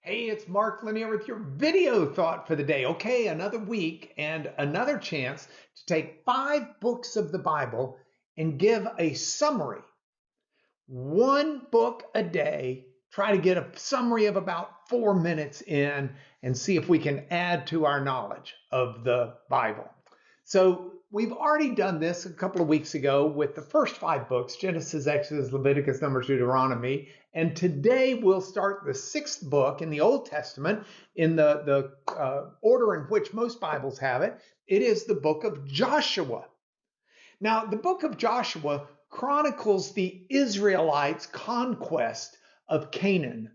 Hey, it's Mark Lanier with your video thought for the day. Okay, another week and another chance to take 5 books of the Bible and give a summary. One book a day. Try to get a summary of about 4 minutes in and see if we can add to our knowledge of the Bible. So we've already done this a couple of weeks ago with the first 5 books, Genesis, Exodus, Leviticus, Numbers, Deuteronomy. And today we'll start the 6th book in the Old Testament in the order in which most Bibles have it. It is the book of Joshua. Now, the book of Joshua chronicles the Israelites' conquest of Canaan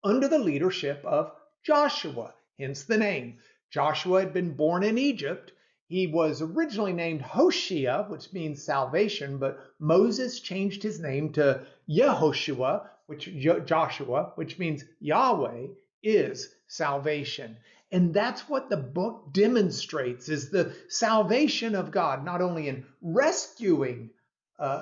under the leadership of Joshua, hence the name. Joshua had been born in Egypt. He was originally named Hoshea, which means salvation, but Moses changed his name to Yehoshua, Joshua, which means Yahweh is salvation. And that's what the book demonstrates, is the salvation of God, not only in rescuing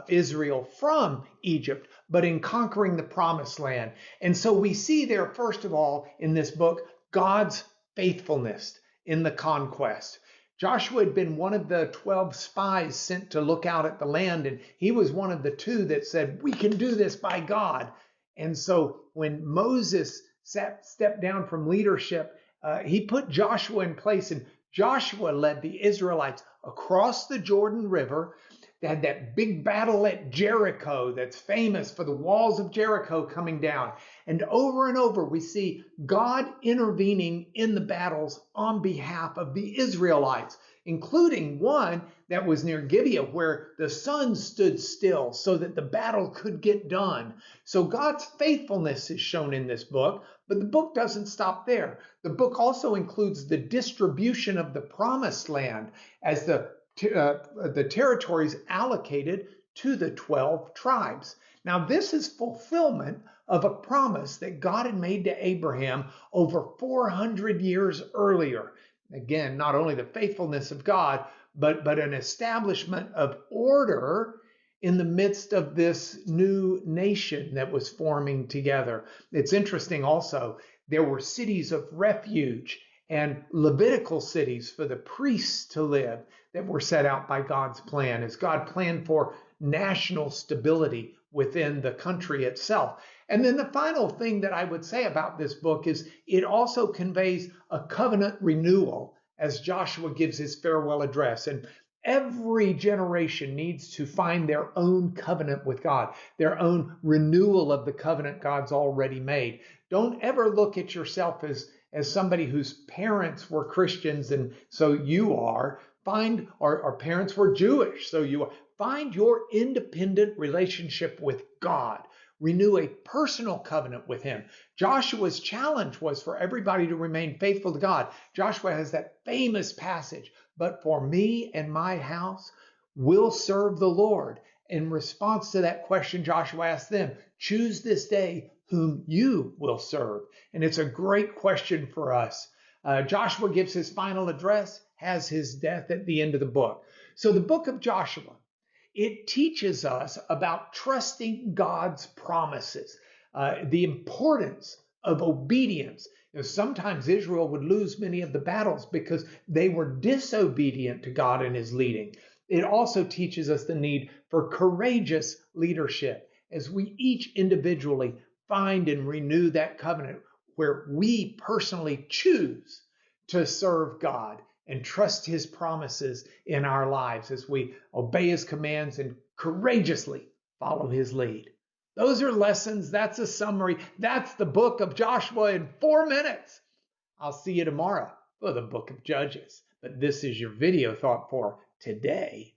Israel from Egypt, but in conquering the promised land. And so we see there, first of all, in this book, God's faithfulness in the conquest. Joshua had been one of the 12 spies sent to look out at the land, and he was one of the 2 that said, we can do this by God. And so when Moses stepped down from leadership, he put Joshua in place, and Joshua led the Israelites across the Jordan River. They had that big battle at Jericho that's famous for the walls of Jericho coming down. And over we see God intervening in the battles on behalf of the Israelites, including one that was near Gibeah where the sun stood still so that the battle could get done. So God's faithfulness is shown in this book, but the book doesn't stop there. The book also includes the distribution of the promised land as the territories allocated to the 12 tribes. Now, this is fulfillment of a promise that God had made to Abraham over 400 years earlier. Again, not only the faithfulness of God, but an establishment of order in the midst of this new nation that was forming together. It's interesting also, there were cities of refuge and Levitical cities for the priests to live that were set out by God's plan, as God planned for national stability within the country itself. And then the final thing that I would say about this book is it also conveys a covenant renewal as Joshua gives his farewell address. And every generation needs to find their own covenant with God, their own renewal of the covenant God's already made. Don't ever look at yourself as somebody whose parents were Christians and so you are. Our parents were Jewish, so you are. Find your independent relationship with God. Renew a personal covenant with him. Joshua's challenge was for everybody to remain faithful to God. Joshua has that famous passage, but for me and my house, we'll serve the Lord. In response to that question, Joshua asked them, choose this day whom you will serve. And it's a great question for us. Joshua gives his final address, has his death at the end of the book. So the book of Joshua, it teaches us about trusting God's promises, the importance of obedience. Sometimes Israel would lose many of the battles because they were disobedient to God and his leading. It also teaches us the need for courageous leadership as we each individually find and renew that covenant where we personally choose to serve God and trust his promises in our lives as we obey his commands and courageously follow his lead. Those are lessons. That's a summary. That's the book of Joshua in 4 minutes. I'll see you tomorrow for the book of Judges. But this is your video thought for today.